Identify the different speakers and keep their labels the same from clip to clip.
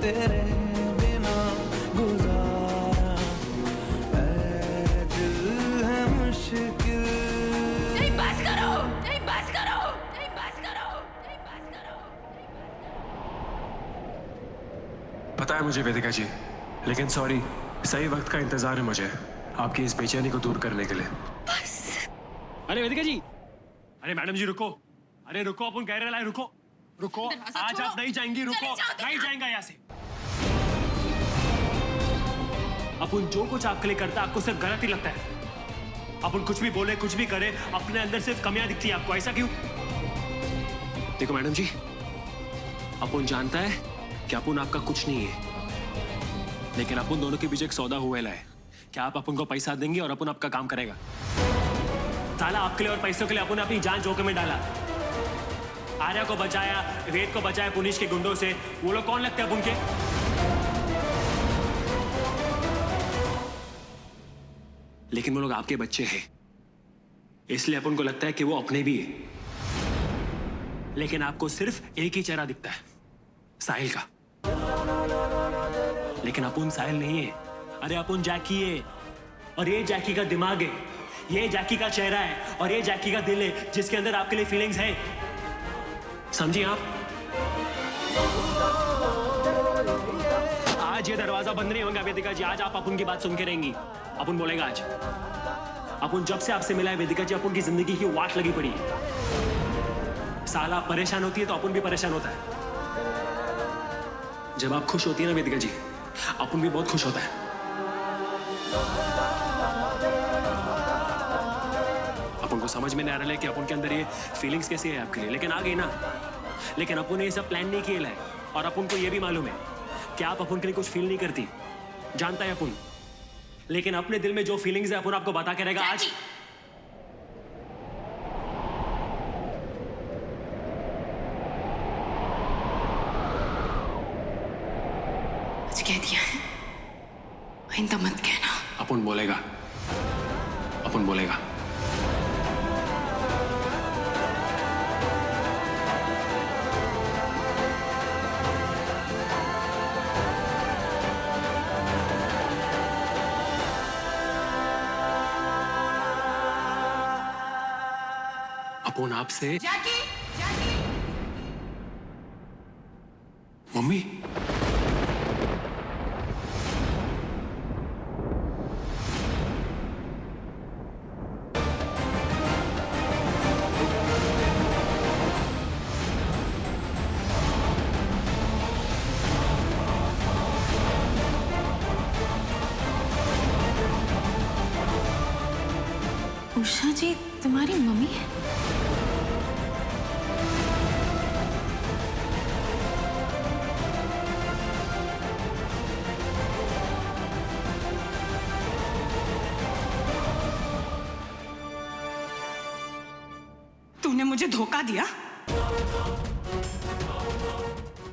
Speaker 1: तेरे बिना गुजारा ऐ दिल है मुश्किल।
Speaker 2: नहीं बस करो, नहीं बस करो, नहीं बस करो, नहीं बस करो।
Speaker 3: पता है मुझे वेदिका जी, लेकिन सॉरी, सही वक्त का इंतजार है मुझे आपकी इस बेचैनी को दूर करने के लिए।
Speaker 2: बस।
Speaker 3: अरे वेदिका जी, अरे मैडम जी रुको, अरे रुको, अपन कह रहे हैं रुको रुको, आज आप नहीं जाएंगी, रुको, नहीं जाएंगा यहाँ से। अपन जो कुछ आपके लिए करता है आपको सिर्फ गलत ही लगता है। अपन कुछ भी बोले, कुछ भी करे, अपने अंदर सिर्फ कमियां दिखती है आपको, ऐसा क्यों? देखो मैडम जी, अपन जानता है कि अपन आपका कुछ नहीं है, लेकिन अपन दोनों के बीच एक सौदा हुआ है। क्या आप अपन को पैसा देंगे और अपन आपका काम करेगा? साला आपके लिए और पैसों के लिए अपन अपनी जान जोखिम में डाला। आर्या को बचाया, वेद को बचाया पुलिस के गुंडों से। वो लोग कौन लगते हैं अपन के? लेकिन वो लोग आपके बच्चे हैं, इसलिए अपन को लगता है कि वो अपने भी है। लेकिन आपको सिर्फ एक ही चेहरा दिखता है, साहिल का। लेकिन अपन साहिल नहीं है, अरे अपन जैकी है। और ये जैकी का दिमाग है, ये जैकी का चेहरा है, और ये जैकी का दिल है, जिसके अंदर आपके लिए फीलिंग्स है। समझिए आप? आज ये दरवाजा बंद नहीं होगा वेदिका जी, आज आप अपन की बात सुन के रहेंगी। अपन बोलेगा आज, अपन जब से आपसे मिला है वेदिका जी, अपन की जिंदगी की वाट लगी पड़ी है। साला परेशान होती है तो अपन भी परेशान होता है। जब आप खुश होती है ना वेदिका जी, अपन भी बहुत खुश होता है। अपन को समझ में नहीं आ रहा है कि अपन के अंदर ये फीलिंग्स कैसे है आपके लिए, लेकिन आ गई ना। लेकिन अपन ने ये सब प्लान नहीं किया है, और अपन को ये भी मालूम है कि आप अपन के लिए कुछ फील नहीं करती, जानता है अपन। लेकिन अपने दिल में जो फीलिंग्स है अपन आपको बता के रहेगा आज।
Speaker 2: कह दिया है, आइंदा मत कहना।
Speaker 3: अपन बोलेगा, अपन बोलेगा। अपन आपसे
Speaker 2: जैकी, जैकी।
Speaker 3: मम्मी,
Speaker 2: उषा जी तुम्हारी मम्मी है?
Speaker 4: तूने मुझे धोखा दिया,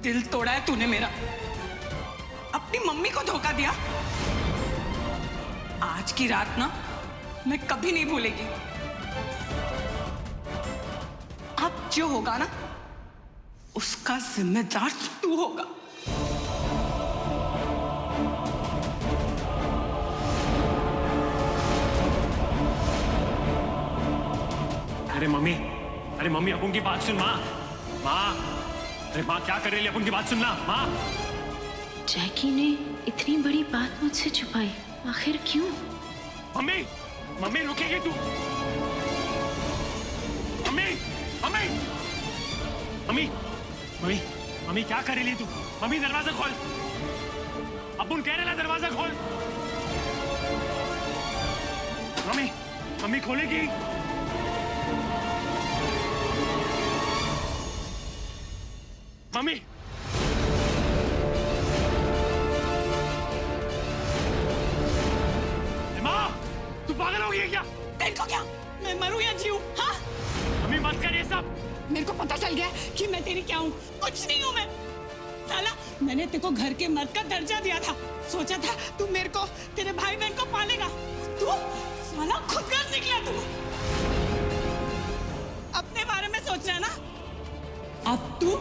Speaker 4: दिल तोड़ा है तूने मेरा, अपनी मम्मी को धोखा दिया। आज की रात ना मैं कभी नहीं भूलेगी। अब जो होगा ना उसका जिम्मेदार तू होगा।
Speaker 3: अरे मम्मी, अरे मम्मी, अपन की बात सुन। माँ, माँ, अरे माँ क्या कर रही है? अपन की बात सुनना माँ।
Speaker 2: जैकी ने इतनी बड़ी बात मुझसे छुपाई, आखिर क्यों?
Speaker 3: मम्मी, मम्मी रुकेगी तू? Mummy, mummy, mummy, mummy, mummy क्या कर रही है तू? मम्मी दरवाजा खोल, अपन कह रहे हैं दरवाजा खोल। मम्मी, मम्मी खोलेगी? मम्मी, माँ, तू पागल हो गई है क्या?
Speaker 4: तेरे को क्या, मैं मरूं या जीऊं? हाँ?
Speaker 3: मम्मी मत कर ये सब।
Speaker 4: मेरे को पता चल गया कि मैं तेरी क्या हूँ। कुछ नहीं हूँ मैं। साला मैंने तेरे को घर के मर्द का दर्जा दिया था, सोचा था तू मेरे को, तेरे भाई बहन को पालेगा। तू साला खुदगर्ज निकला तू। अपने बारे में सोच रहा है ना? अब तू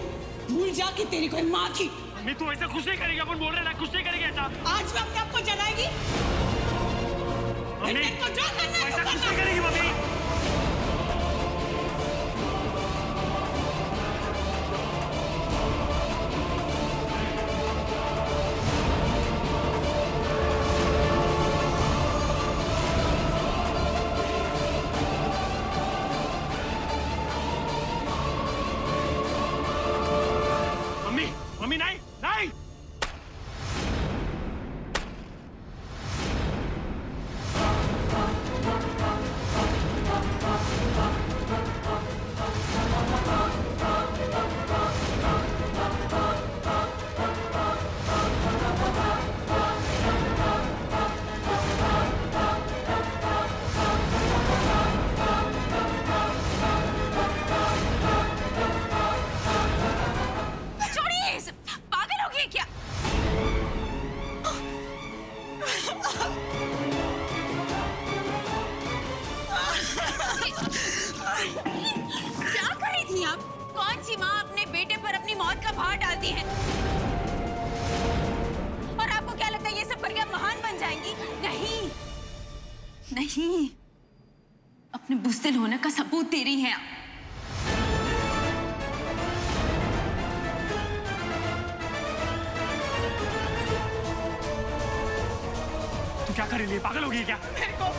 Speaker 4: भूल जा कि तेरी कोई माँ थी।
Speaker 3: मम्मी तू ऐसा कुछ नहीं करेगी, अपन बोल रहे ना कुछ नहीं करेगी ऐसा।
Speaker 4: आज मैं अपने आप को जलाएगी।
Speaker 3: मम्मी
Speaker 4: इनको जो करना है
Speaker 3: ऐसा
Speaker 4: वो
Speaker 3: कुछ
Speaker 4: करना।
Speaker 3: नहीं करेगी मम्मी। मम्मी मम्मी नहीं नहीं।
Speaker 2: छोड़िए इसे, पागल हो गए क्या? क्या कर रही थी आप? कौन सी माँ अपने बेटे पर अपनी मौत का भार डालती है? और आपको क्या लगता है ये सब करके आप महान बन जाएंगी? नहीं नहीं, अपने बुज़दिल होने का सबूत दे रही हैं आप।
Speaker 3: तू क्या कर रही है, पागल हो गई है क्या?
Speaker 4: मेरे को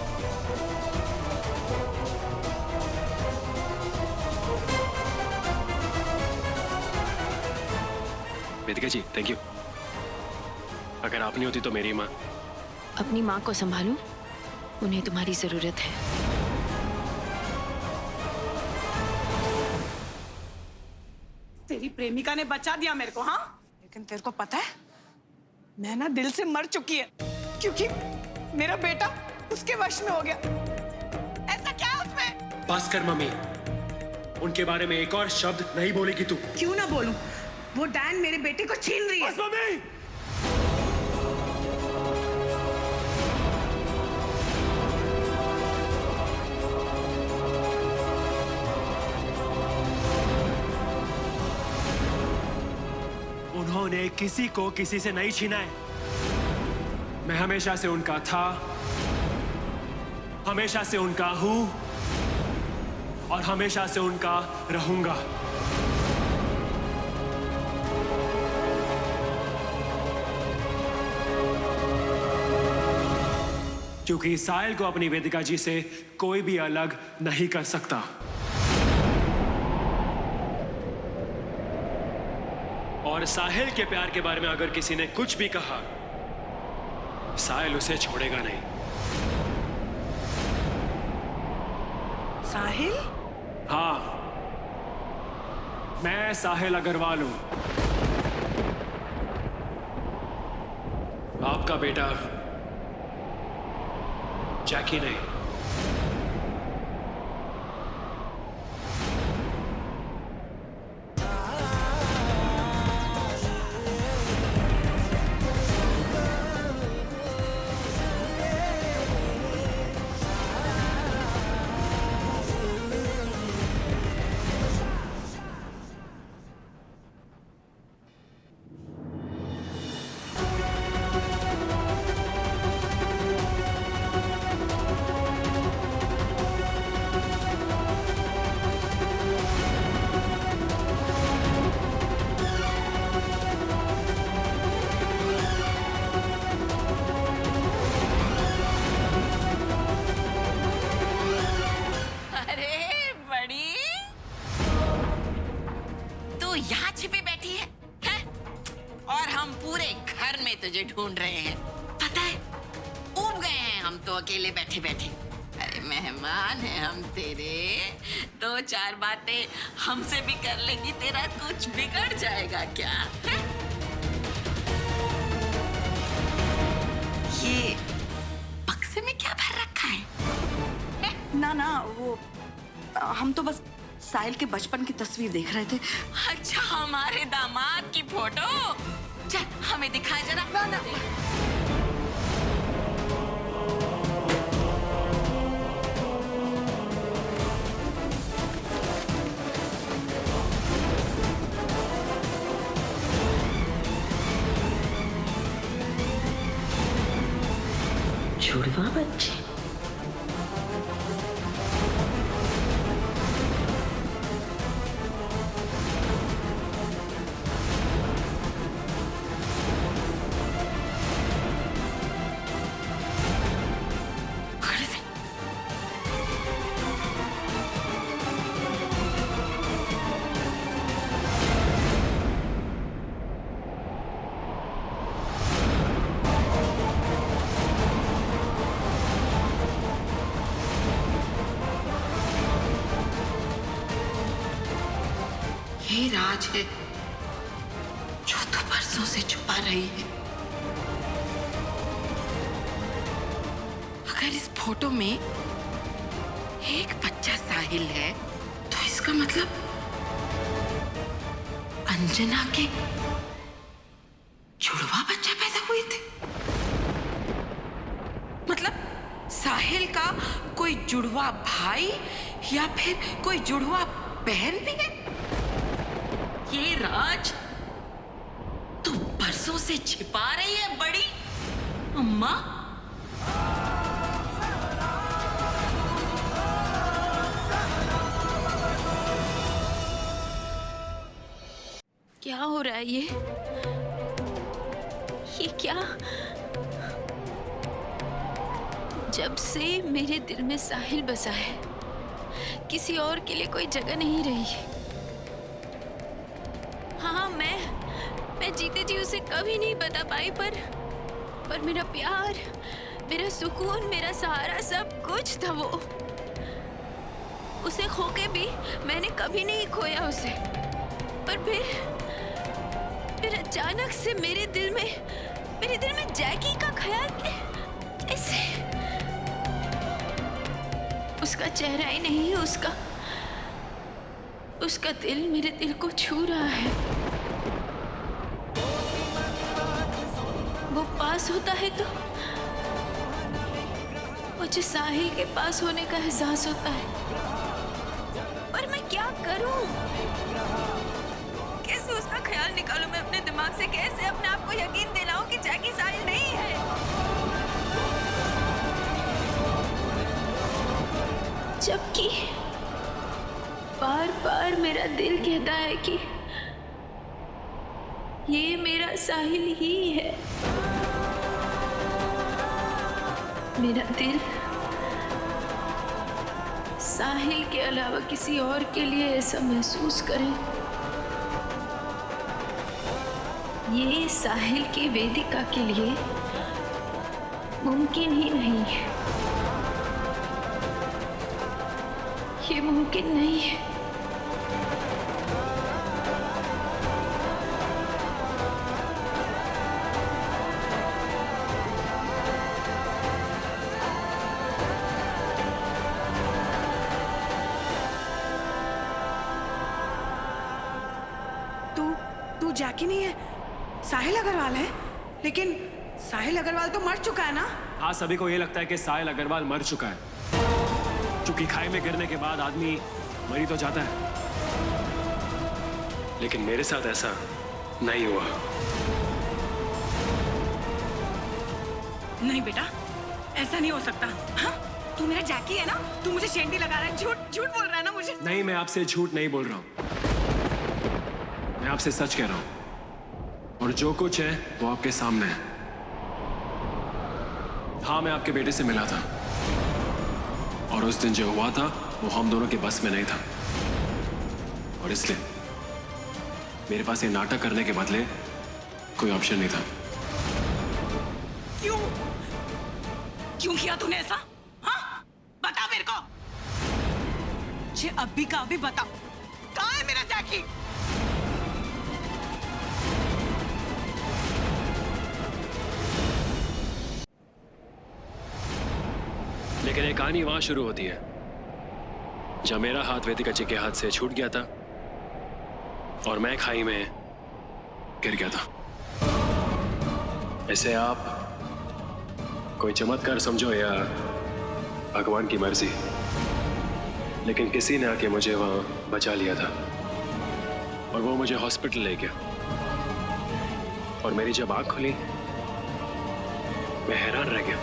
Speaker 3: वेदिका जी थैंक यू। अगर आप नहीं होती तो मेरी माँ।
Speaker 2: अपनी माँ को संभालो, उन्हें तुम्हारी जरूरत है।
Speaker 4: तेरी प्रेमिका ने बचा दिया मेरे को, हाँ? लेकिन तेरे को पता है मैं ना दिल से मर चुकी है, क्योंकि मेरा बेटा उसके वश में हो गया। ऐसा क्या है उसमें?
Speaker 3: बस कर मम्मी, उनके बारे में एक और शब्द नहीं बोलेगी तू।
Speaker 4: क्यों ना बोलूं? वो डैन मेरे बेटे को छीन रही है।
Speaker 3: बस मम्मी। उन्होंने किसी को किसी से नहीं छीना है। मैं हमेशा से उनका था, हमेशा से उनका हूं और हमेशा से उनका रहूंगा। क्योंकि साहिल को अपनी वेदिका जी से कोई भी अलग नहीं कर सकता। और साहिल के प्यार के बारे में अगर किसी ने कुछ भी कहा, साहिल उसे छोड़ेगा नहीं।
Speaker 4: साहिल?
Speaker 3: हाँ, मैं साहिल अग्रवाल हूं, आपका बेटा जैकी नहीं।
Speaker 5: तुझे ढूंढ रहे हैं, पता है? ऊब गए हैं हम तो अकेले बैठे बैठे। अरे मेहमान हैं हम तेरे, दो चार बातें हमसे भी कर लेगी, तेरा कुछ बिगड़ जाएगा क्या? है? ये बक्से में क्या भर रखा है?
Speaker 6: ना ना, वो हम तो बस साहिल के बचपन की तस्वीर देख रहे थे।
Speaker 5: अच्छा, हमारे दामाद की फोटो? चल हमें दिखा जरा। ना। जुड़वा बच्चे। ये राज है जो तू बरसों से छुपा रही है। अगर इस फोटो में एक बच्चा साहिल है तो इसका मतलब अंजना के जुड़वा बच्चे पैदा हुए थे। मतलब साहिल का कोई जुड़वा भाई या फिर कोई जुड़वा बहन भी है। ये राज तू बरसों से छिपा रही है बड़ी अम्मा।
Speaker 2: क्या हो रहा है ये क्या? जब से मेरे दिल में साहिल बसा है, किसी और के लिए कोई जगह नहीं रही। हाँ, मैं जीते जी उसे कभी नहीं बता पाई, पर मेरा प्यार, मेरा सुकून, मेरा सहारा, सब कुछ था वो। उसे खो के भी मैंने कभी नहीं खोया उसे। पर फिर अचानक से मेरे दिल में जैकी का ख्याल कैसे? उसका चेहरा ही नहीं, उसका दिल मेरे दिल को छू रहा है। वो पास होता है तो मुझे साहिल के पास होने का एहसास होता है। पर मैं क्या करूं? कैसे उसका ख्याल निकालूं मैं अपने दिमाग से? कैसे अपने आप को यकीन दिलाऊं कि जैकी साहिल नहीं है? जबकि बार बार मेरा दिल कहता है कि ये मेरा साहिल ही है। मेरा दिल साहिल के अलावा किसी और के लिए ऐसा महसूस करे, ये साहिल की वेदिका के लिए मुमकिन ही नहीं है। ये मुमकिन नहीं है।
Speaker 6: तू जैकी नहीं है, साहिल अग्रवाल है। लेकिन साहिल अग्रवाल तो मर चुका है ना?
Speaker 3: हाँ, सभी को ये लगता है कि साहिल अग्रवाल मर चुका है, क्योंकि खाई में गिरने के बाद आदमी मरी तो जाता है। लेकिन मेरे साथ ऐसा नहीं हुआ।
Speaker 4: नहीं बेटा, ऐसा नहीं हो सकता। हाँ, तू मेरा जैकी है ना? तू मुझे शेंडी लगा रहा है, झूठ बोल रहा है ना मुझे?
Speaker 3: नहीं, मैं आपसे झूठ नहीं बोल रहा हूं, मैं आपसे सच कह रहा हूं। और जो कुछ है वो आपके सामने है। हाँ, मैं आपके बेटे से मिला था, और उस दिन जो हुआ था वो हम दोनों के बस में नहीं था, और इसलिए मेरे पास ये नाटक करने के बदले कोई ऑप्शन नहीं था।
Speaker 4: क्यों किया तूने ऐसा? हाँ, बता मेरे को। मुझे अभी का अभी बता, कहाँ है मेरा जैकी?
Speaker 3: लेकिन एक कहानी वहां शुरू होती है जब मेरा हाथ वेदिका जी के हाथ से छूट गया था और मैं खाई में गिर गया था। ऐसे आप कोई चमत्कार समझो या भगवान की मर्जी, लेकिन किसी ने आके मुझे वहां बचा लिया था, और वो मुझे हॉस्पिटल ले गया। और मेरी जब आंख खुली मैं हैरान रह गया।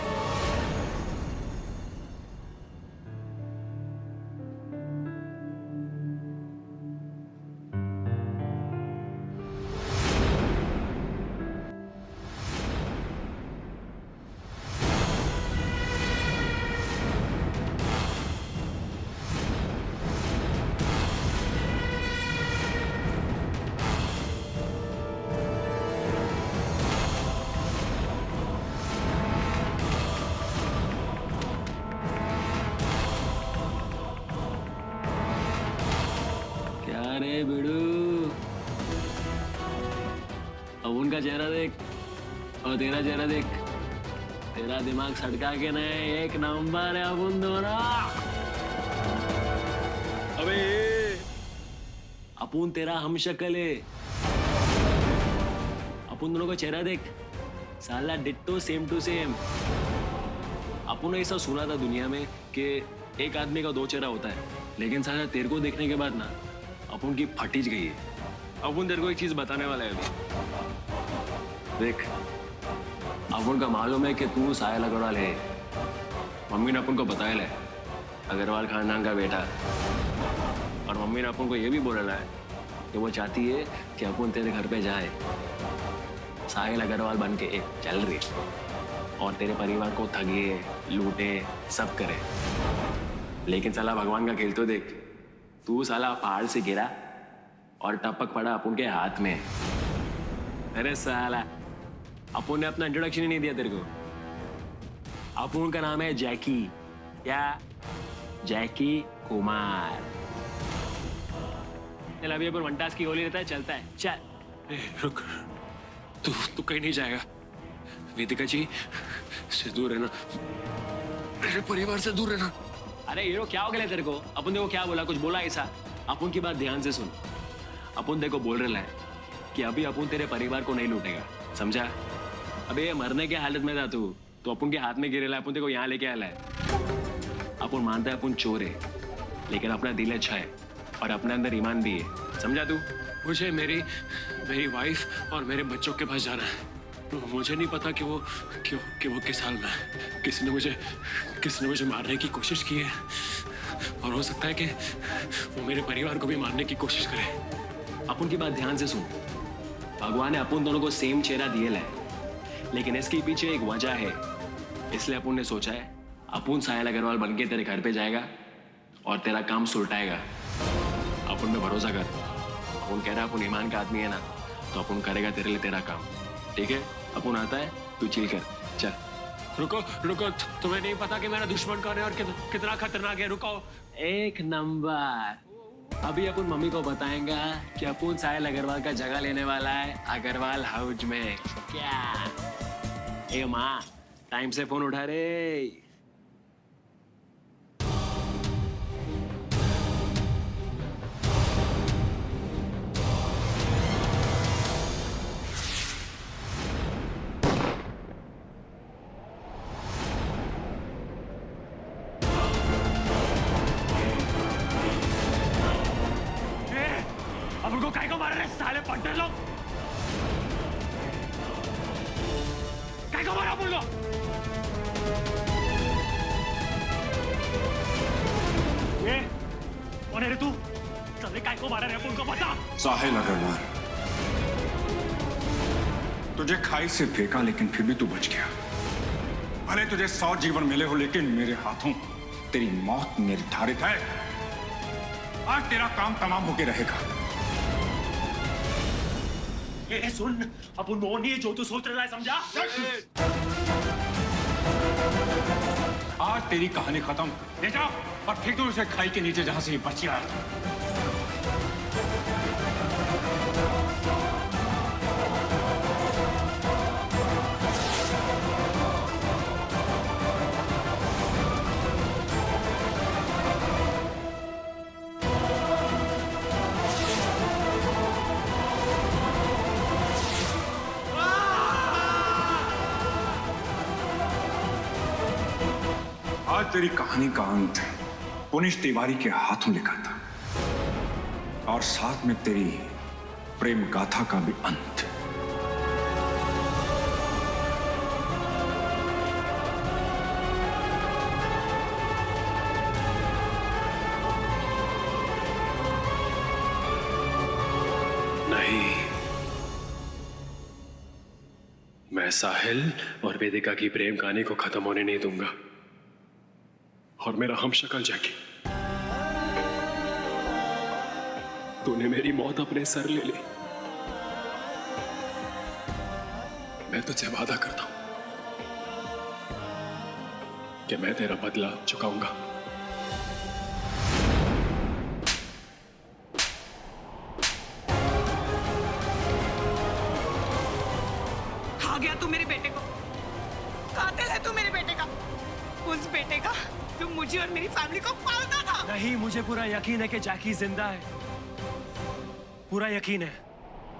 Speaker 7: का चेहरा देख और तेरा चेहरा देख, तेरा दिमाग सटका के नहीं, एक नंबर है अपन दोनों। अबे अपुन तेरा हम शक्ल है, अपन दोनों का चेहरा देख, साला डिट्टो सेम टू सेम। अपन ने ऐसा सुना था दुनिया में कि एक आदमी का दो चेहरा होता है, लेकिन साला तेरे को देखने के बाद ना अपन की फटीज गई है। अपन तेरे को एक चीज बताने वाला है अभी। देख, अपन का मालूम है कि तू साहिल अग्रवाल है। मम्मी ने अपन को बताया है, अग्रवाल खानदान का बेटा। और मम्मी ने अपन को ये भी बोला है कि वो चाहती है कि अपन तेरे घर पे जाए, साहिल अग्रवाल बन के एक चल रही और तेरे परिवार को ठगे, लूटे, सब करे। लेकिन साला भगवान का खेल तो देख, तू साला पहाड़ से गिरा और टपक पड़ा अपन के हाथ में। अरे साला, अपन ने अपना इंट्रोडक्शन ही नहीं दिया तेरे को। अपन का नाम है जैकी। क्या? जैकी कुमार। चल अभी अपन वनटास की गोली रहता है, चलता है, चल।
Speaker 3: रुक, तू कहीं नहीं जाएगा। वेदिका जी से दूर रहना, मेरे परिवार से दूर रहना।
Speaker 7: अरे हीरो, क्या हो गया तेरे को? अपन देखो क्या बोला, कुछ बोला ऐसा? अपन की बात ध्यान से सुन। अपन देखो बोल रहा है कि अभी अपन तेरे परिवार को नहीं लूटेगा, समझा? अबे मरने के हालत में था तू, तो अपन के हाथ में गिरेला, अपन देखो यहाँ लेके आया है। अपन मानता है अपन चोर है, लेकिन अपना दिल अच्छा है और अपने अंदर ईमान भी है, समझा तू?
Speaker 3: मुझे मेरी वाइफ और मेरे बच्चों के पास जाना है। मुझे नहीं पता कि वो किस हाल में है। किसी ने मुझे मारने की कोशिश की है और हो सकता है कि वो मेरे परिवार को भी मारने की कोशिश करे।
Speaker 7: अपन की बात ध्यान से सुन। भगवान ने अपन दोनों को सेम चेहरा दिया है, लेकिन इसके पीछे एक वजह है। इसलिए अपन ने सोचा है अपन साहिल अग्रवाल बन के तेरे घर पे जाएगा और तेरा काम सुलटाएगा। अपन में भरोसा कर। अपन कह रहा है अपन ईमान का आदमी है ना, तो अपन करेगा तेरे लिए तेरा काम, ठीक है? अपन आता है, तू चिल कर, चल।
Speaker 3: रुको, तुम्हें नहीं पता कि मेरा दुश्मन कौन है और कितना खतरनाक है? रुको।
Speaker 7: एक नंबर। अभी अपन मम्मी को बताएंगा कि अपन साहिल अग्रवाल का जगह लेने वाला है अग्रवाल हाउस में। क्या? ए माँ, टाइम से फोन उठा रे।
Speaker 3: अब उनको काय को मार रहे साले पट्टे लोग? काय को मारा अपन को? ये कौन है रे तू? साले काय को मारा रे अपन को बता।
Speaker 8: साहिल अग्रवाल, तुझे खाई से फेंका लेकिन फिर भी तू बच गया। भले तुझे 100 जीवन मिले हो, लेकिन मेरे हाथों तेरी मौत निर्धारित है। आज तेरा काम तमाम होके रहेगा।
Speaker 3: ये सुन, अपन वो नहीं है जो तू सोच रहा है, समझा?
Speaker 8: आज तेरी कहानी खत्म। ले जाओ और फेंक दो उसे खाई के नीचे जहां से ये बच रहा था। आज तेरी कहानी का अंत पुनीश तिवारी के हाथों लिखा था, और साथ में तेरी प्रेम गाथा का भी अंत।
Speaker 3: नहीं, मैं साहिल और वेदिका की प्रेम कहानी को खत्म होने नहीं दूंगा। और मेरा हमशक्ल जैकी, तूने मेरी मौत अपने सर ले ली। मैं तुझसे वादा करता हूं कि मैं तेरा बदला चुकाऊंगा।
Speaker 4: खा गया तू मेरे बेटे को। कातिल है तू मेरे बेटे का, उस बेटे का जो मुझे और मेरी फैमिली को पालता था।
Speaker 3: नहीं, मुझे पूरा यकीन है कि जैकी जिंदा है, पूरा यकीन है।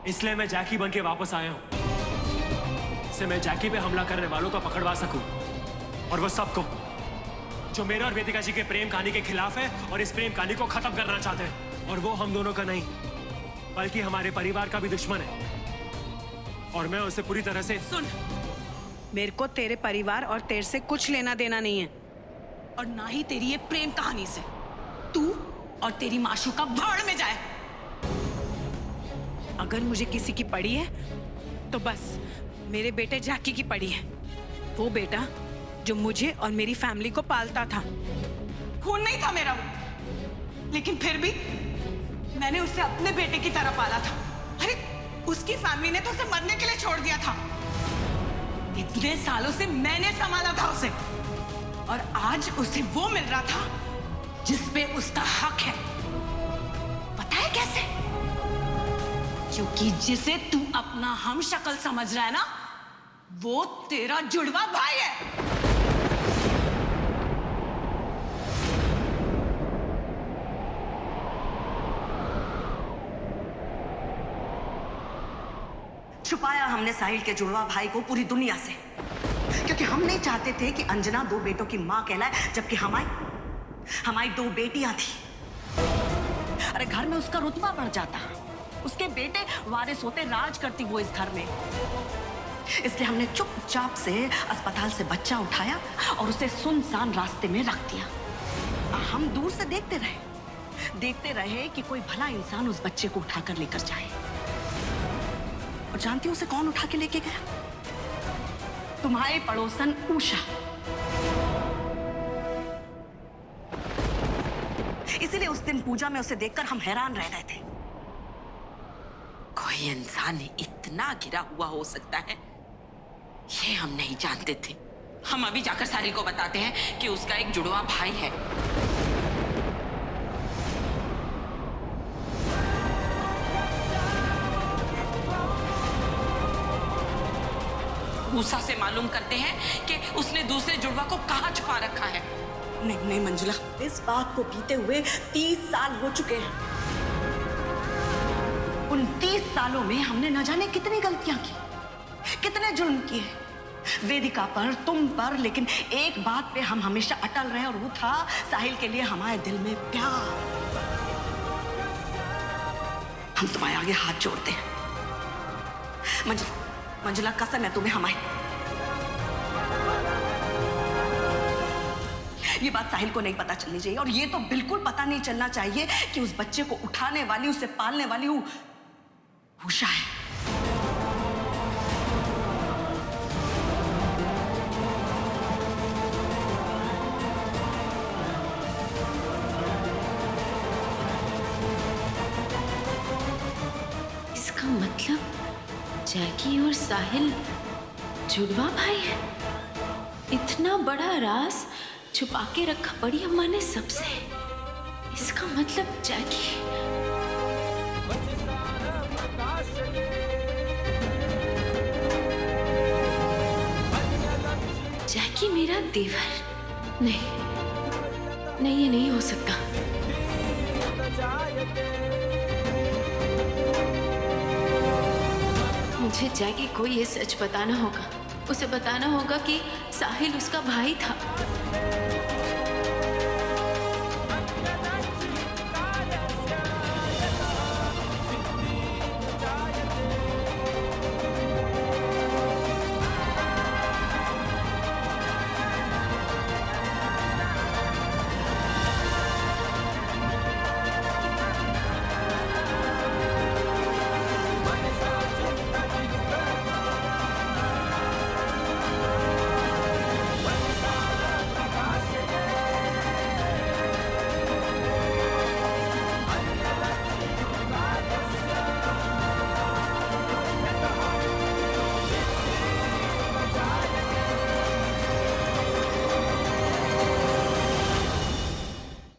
Speaker 3: इसलिए मैं जैकी बन के वापस आया हूं, इससे मैं जैकी पे हमला करने वालों को पकड़वा सकूं, और वो सबको जो मेरा और वेदिका जी के प्रेम कहानी के खिलाफ है और इस प्रेम कहानी को खत्म करना चाहते हैं। और वो हम दोनों का नहीं, बल्कि हमारे परिवार का भी दुश्मन है, और मैं उसे पूरी तरह से।
Speaker 6: सुन, मेरे को तेरे परिवार और तेरे से कुछ लेना देना नहीं है,
Speaker 4: और ना ही तेरी ये प्रेम कहानी से। तू और तेरी माशूका भाड़ में जाए।
Speaker 6: अगर मुझे किसी की पड़ी है तो बस मेरे बेटे जैकी की पड़ी है। वो बेटा जो मुझे और मेरी फैमिली को पालता था।
Speaker 4: खून नहीं था मेरा वो, लेकिन फिर भी मैंने उसे अपने बेटे की तरह पाला था। अरे उसकी फैमिली ने तो उसे मरने के लिए छोड़ दिया था। इतने सालों से मैंने संभाला था उसे, और आज उसे वो मिल रहा था जिस पे उसका हक है। पता है कैसे? क्योंकि जिसे तू अपना हम शक्ल समझ रहा है ना, वो तेरा जुड़वा भाई है।
Speaker 9: छुपाया हमने साहिल के जुड़वा भाई को पूरी दुनिया से, क्योंकि हम नहीं चाहते थे कि अंजना 2 बेटों की मां कहलाए, जबकि हमारी 2 बेटियां थी। अरे घर में उसका रुतबा बढ़ जाता, उसके बेटे वारिस होते, राज करती वो इस घर में। इसलिए हमने चुपचाप से अस्पताल से बच्चा उठाया और उसे सुनसान रास्ते में रख दिया। हम दूर से देखते रहे कि कोई भला इंसान उस बच्चे को उठाकर लेकर जाए। और जानती हो उसे कौन उठा के लेके गया? तुम्हारे पड़ोसन उषा। इसीलिए उस दिन पूजा में उसे देखकर हम हैरान रह गए थे।
Speaker 5: कोई इंसान इतना गिरा हुआ हो सकता है, ये हम नहीं जानते थे। हम अभी जाकर साहिल को बताते हैं कि उसका एक जुड़वा भाई है। उषा से मालूम करते हैं कि उसने दूसरे जुड़वा को कहाँ छुपा रखा है।
Speaker 9: नहीं मंजुला, इस बात को बीते हुए 30 साल हो चुके हैं। उन 30 सालों में हमने न जाने कितनी गलतियां की, कितने जुर्म किए, वेदिका पर, तुम पर, लेकिन एक बात पे हम हमेशा अटल रहे, और वो था साहिल के लिए हमारे दिल में प्यार। हम तुम्हारे आगे हाथ जोड़ते हैं मंजुला, कसम है तुम्हें हमारी। ये बात साहिल को नहीं पता चलनी चाहिए, और ये तो बिल्कुल पता नहीं चलना चाहिए कि उस बच्चे को उठाने वाली, उसे पालने वाली उषा है।
Speaker 2: इसका मतलब जैकी और साहिल जुड़वा भाई है। इतना बड़ा राज छुपा के रखा बड़ी अम्मा ने सबसे। इसका मतलब जैकी मेरा देवर। नहीं ये नहीं हो सकता। मुझे जैकी को ये सच बताना होगा। उसे बताना होगा कि साहिल उसका भाई था।